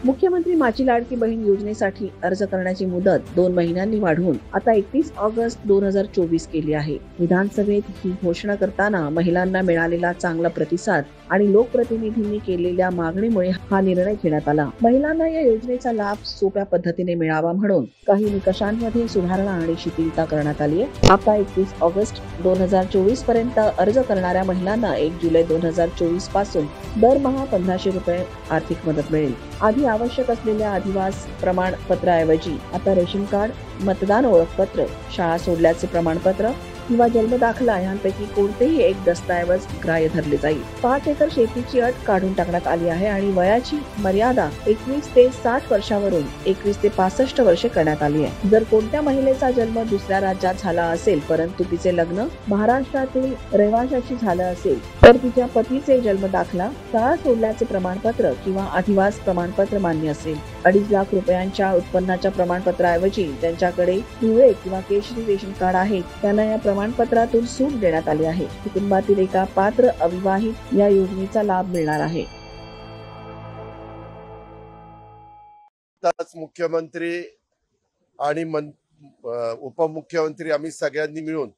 मुख्यमंत्री माझी लाडकी बहीण योजनेसाठी अर्ज करण्याची मुदत 2 महिन्यांनी वाढवून आता 31 ऑगस्ट 2024 केली आहे। विधानसभेत ही घोषणा करताना महिलांना मिळालेला चांगला प्रतिसाद आणि लोकप्रतिनिधींनी केलेल्या मागणीमुळे हा निर्णय घेण्यात आला। महिलांना या योजनेचा लाभ सोप्या पद्धतीने मिळावा म्हणून काही निकषांमध्ये सुधारणा आणि शिथिलता करण्यात आली आहे। आता 31 ऑगस्ट 2024 पर्यंत अर्ज करणाऱ्या महिलांना 1 जुलै 2024 पासून दरमहा 1500 रुपये आर्थिक मदत मिळेल। आधी आवश्यक असलेल्या अधिवास प्रमाणपत्राऐवजी आता रेशन कार्ड, मतदान ओळखपत्र, शाळा सोडल्याचे प्रमाणपत्र किंवा जन्मदाखला यांपैकी कोणतेही एक दस्तऐवज ग्राह्य धरले जाईल। 5 एकर शेतीची अट काढून टाकण्यात आली आहे आणि वयाची मर्यादा 21 ते 60 वर्षावरून 21 ते 65 वर्षे करण्यात आली आहे। जर कोणत्या महिलेचा जन्म दुसऱ्या राज्यात झाला असेल परंतु तिचे लग्न महाराष्ट्रातील रहिवाशाशी झालं असेल तर तिच्या पतीचे जन्मदाखला, शाळा सोडल्याचे प्रमाणपत्र किंवा अधिवास प्रमाणपत्र मान्य असेल। 2.5 लाख रुपयांच्या उत्पन्नाच्या प्रमाणपत्राऐवजी त्यांच्याकडे पिवळे किंवा केशरी रेशन कार्ड आहे त्यांना या प्रमाणपत्रातून सूट देण्यात आली आहे। कुटुंबातील एका पात्र अविवाहित या योजनेचा लाभ मिळणार आहे। मुख्यमंत्री आणि उपमुख्यमंत्री आम्ही सगळ्यांनी मिळून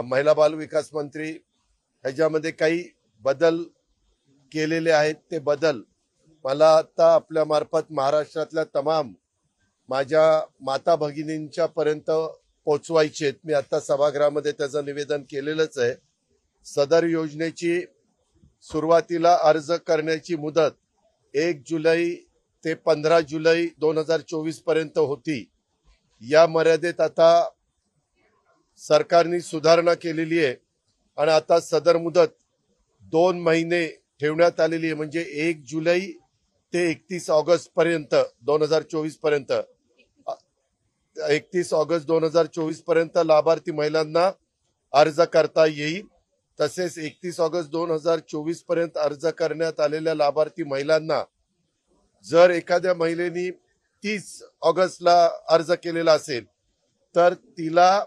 महिला बाल विकास मंत्री ह्याच्यामध्ये काही बदल केलेले आहेत। ते बदल मला आता आपल्या मार्फत महाराष्ट्रातल्या तमाम माझ्या माता भगिनींच्या पर्यंत पोहोचवायचे आहेत। मी आता सभागृहामध्ये त्याचं निवेदन केलेलंच आहे। सदर योजनेची सुरुवातीला अर्ज करण्याची मुदत 1 जुलै ते 15 जुलै 2024 पर्यंत होती। या मर्यादेत आता सरकारने सुधारणा केलेली आहे आणि आता सदर मुदत 2 महिने ठेवण्यात आलेली आहे। म्हणजे 1 जुलै ते 31 ऑगस्ट पर्यंत 2024 पर्यंत 31 ऑगस्ट 2024 पर्यंत लाभार्थी महिलांना अर्ज करता येईल। तसेच 31 ऑगस्ट 2024 पर्यंत अर्ज करण्यात आलेल्या लाभार्थी महिलांना जर एखाद्या महिलेनी 30 ऑगस्टला अर्ज केलेला असेल तर तिला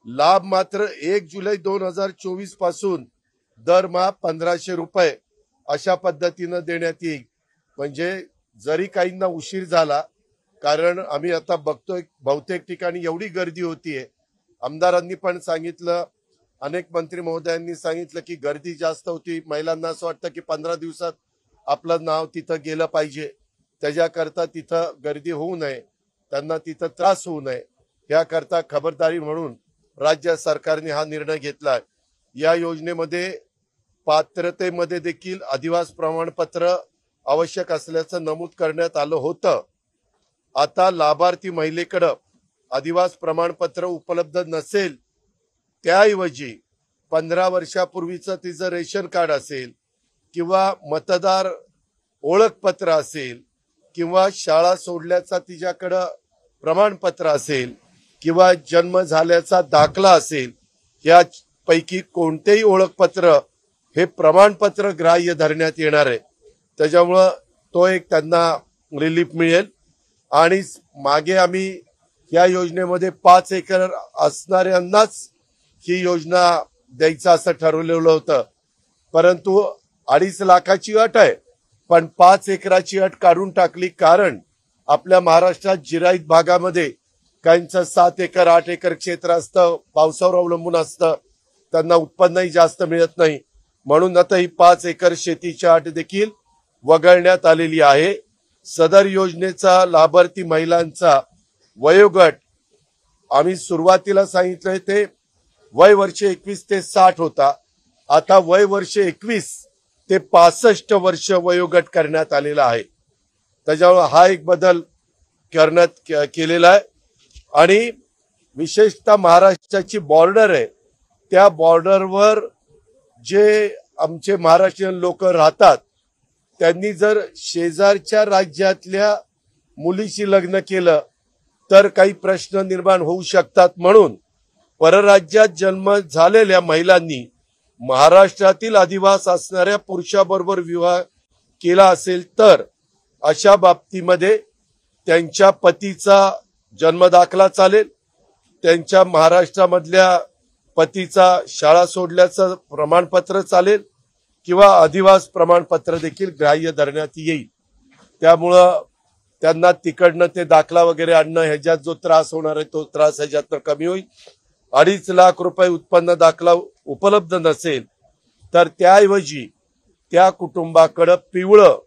लाभ मात्र 1 जुलै 2024 पासून दरमहा 1500 रुपये अशा पद्धतीने देण्यात येईल। म्हणजे जरी काहींना उशीर झाला, कारण आम्ही आता बघतोय बहुतेक ठिकाणी एवढी गर्दी होतीये, आमदारांनी पण सांगितलं, अनेक मंत्री महोदयांनी सांगितलं की गर्दी जास्त होती, महिलांना असं वाटतं की 15 दिवसात आपलं नाव तिथं गेलं पाहिजे, त्याच्याकरता तिथं गर्दी होऊ नये, त्यांना तिथं त्रास होऊ नये याकरता खबरदारी म्हणून राज्य सरकारने हा निर्णय घेतला। या योजनेमध्ये पात्रतेमध्ये देखील अधिवास प्रमाणपत्र आवश्यक असल्याचं नमूद करण्यात आलं होतं। आता लाभार्थी महिलेकडे अधिवास प्रमाणपत्र उपलब्ध नसेल त्याऐवजी 15 वर्षापूर्वीचं तिचं रेशन कार्ड असेल किंवा मतदार ओळखपत्र असेल किंवा शाळा सोडल्याचा तिच्याकडे प्रमाणपत्र असेल किंवा जन्म झाल्याचा दाखला असेल, यापैकी कोणतेही ओळखपत्र हे प्रमाणपत्र ग्राह्य धरण्यात येणार आहे। त्याच्यामुळं तो एक त्यांना रिलीफ मिळेल। आणि मागे आम्ही या योजनेमध्ये 5 एकर असणाऱ्यांनाच ही योजना द्यायचं असं ठरवलेलं होतं, परंतु 2.5 लाखाची अट आहे, पण 5 एकराची अट काढून टाकली। कारण आपल्या महाराष्ट्रात जिरायत भागामध्ये काहींचं 7 एकर 8 एकर क्षेत्र असतं, पावसावर अवलंबून असतं, त्यांना उत्पन्नही जास्त मिळत नाही, म्हणून आता ही 5 एकर शेतीची अट देखील वगळण्यात आलेली आहे। सदर योजनेचा लाभार्थी महिलांचा वयोगट आम्ही सुरुवातीला सांगितलंय ते वय वर्ष 21 ते 60 होता, आता वय वर्ष 21 ते 65 वर्ष वयोगट करण्यात आलेला आहे। त्याच्यामुळे हा एक बदल करण्यात केलेला आहे। आणि विशेषतः महाराष्ट्राची बॉर्डर आहे, त्या बॉर्डरवर जे आमचे महाराष्ट्रीयन लोक राहतात त्यांनी जर शेजारच्या राज्यातल्या मुलीशी लग्न केलं तर काही प्रश्न निर्माण होऊ शकतात, म्हणून परराज्यात जन्म झालेल्या महिलांनी महाराष्ट्रातील अधिवास असणाऱ्या पुरुषाबरोबर विवाह केला असेल तर अशा बाबतीमध्ये त्यांच्या पतीचा जन्मदाखला चालेल, त्यांच्या महाराष्ट्रामधल्या पतीचा शाळा सोडल्याचं प्रमाणपत्र चालेल किंवा अधिवास प्रमाणपत्र देखील ग्राह्य धरण्यात येईल। त्यामुळं त्यांना तिकडनं ते दाखला वगैरे आणणं ह्याच्यात जो त्रास होणार आहे तो त्रास ह्याच्यातनं कमी होईल. 2.5 लाख रुपये उत्पन्न दाखला उपलब्ध नसेल तर त्याऐवजी त्या कुटुंबाकडं पिवळं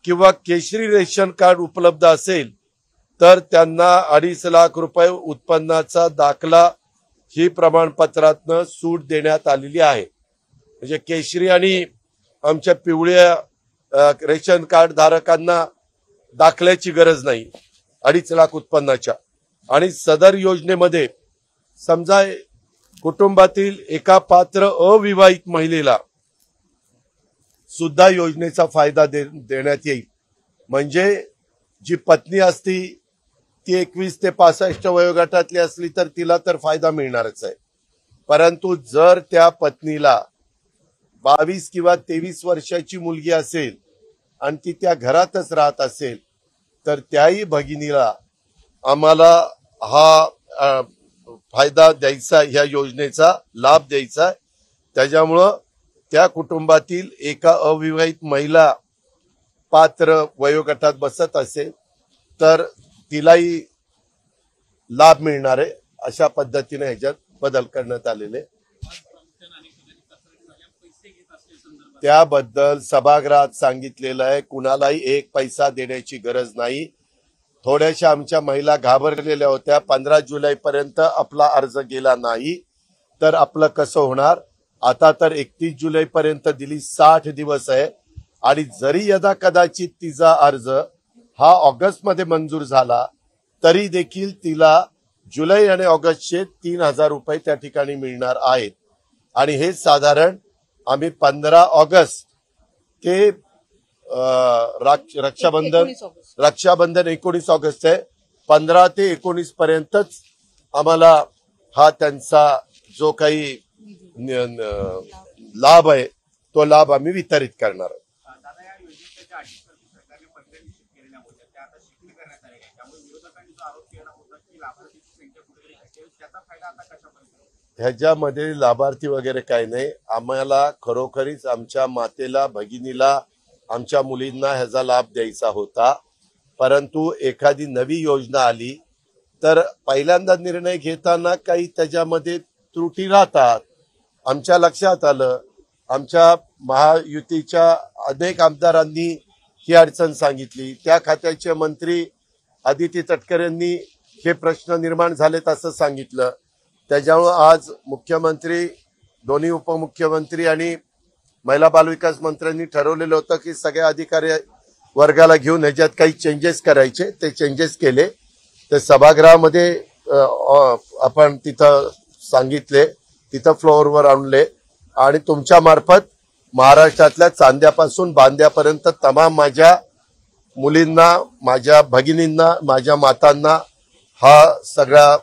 किंवा केशरी रेशन कार्ड उपलब्ध असेल तर त्यांना 2.5 लाख रुपये उत्पन्नाचा दाखला ही प्रमाणपत्रातनं सूट देण्यात आलेली आहे. म्हणजे केशरी आणि आमच्या पिवळ्या रेशन कार्ड धारकांना दाखल्याची गरज नाही 2.5 लाख उत्पन्नाच्या. आणि सदर योजनेमध्ये समजा कुटुंबातील एका पात्र अविवाहित महिलेला सुद्धा योजनेचा फायदा देण्यात येईल. म्हणजे जी पत्नी असती ती 21 ते 65 वयोगटातली असली तर तिला तर फायदा मिळणारच आहे. परंतु जर त्या पत्नीला 22 किंवा 23 वर्षाची मुलगी असेल आणि ती त्या घरातच राहत असेल तर त्याही भगिनीला आम्हाला हा फायदा द्यायचा, ह्या योजनेचा लाभ द्यायचा. त्याच्यामुळं त्या कुटुंबातील एका अविवाहित महिला पात्र वयोगटात बसत असेल तर तिलाही लाभ मिळणार आहे. अशा पद्धतीने ह्याच्यात बदल करण्यात आलेले. त्याबद्दल सभागृहात सांगितलेलं आहे, कुणालाही एक पैसा देण्याची गरज नाही. थोड्याशा आमच्या महिला घाबरलेल्या होत्या, 15 जुलैपर्यंत आपला अर्ज गेला नाही तर आपलं कसं होणार. आता तर 31 जुलैपर्यंत दिली, 60 दिवस आहे. आणि जरी यदा कदाचित तिचा अर्ज हा ऑगस्टमध्ये मंजूर झाला तरी देखील तिला जुलै आणि ऑगस्टचे 3,000 रुपये त्या ठिकाणी मिळणार आहेत. आणि हे साधारण आम्ही 15 ऑगस्ट ते रक्षाबंधन 19 ऑगस्ट आहे, 15 ते 19 पर्यंतच आम्हाला हा त्यांचा जो काही लाभ आहे तो लाभ आम्ही वितरित करणार आहोत. ह्याच्यामध्ये लाभार्थी वगैरे काही नाही. आम्हाला खरोखरीच आमच्या मातेला, भगिनीला, आमच्या मुलींना ह्याचा लाभ द्यायचा होता. परंतु एखादी नवी योजना आली तर पहिल्यांदा निर्णय घेताना काही त्याच्यामध्ये त्रुटी राहतात. आमच्या लक्षात आलं, आमच्या महायुतीच्या अनेक आमदारांनी ही अडचण सांगितली. त्या खात्याचे मंत्री आदिती तटकरेंनी हे प्रश्न निर्माण झालेत असं सांगितलं. त्याच्यामुळे आज मुख्यमंत्री, दोन्ही उपमुख्यमंत्री आणि महिला बालविकास मंत्र्यांनी ठरवलेलं होतं की सगळ्या अधिकारी वर्गाला घेऊन ह्याच्यात काही चेंजेस करायचे. ते चेंजेस केले, ते सभागृहामध्ये आपण तिथं सांगितले, तिथं फ्लोअरवर आणले. आणि तुमच्या मार्फत महाराष्ट्रातल्या चांद्यापासून बांद्यापर्यंत तमाम माझ्या मुलींना, माझ्या भगिनींना, माझ्या मातांना हा सगळा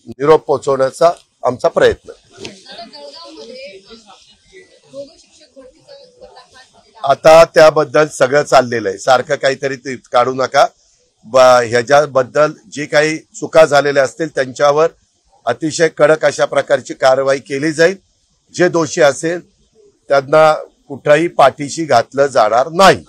निरोप पोहोचवण्याचा आमचा प्रयत्न. आता त्याबद्दल सगळं चाललेलं आहे, सारखं काहीतरी काढू नका. ह्याच्याबद्दल जे काही चुका झालेल्या असतील त्यांच्यावर अतिशय कडक अशा प्रकारची कारवाई केली जाईल. जे दोषी असेल त्यांना कुठल्याही पाठीशी घातलं जाणार नाही.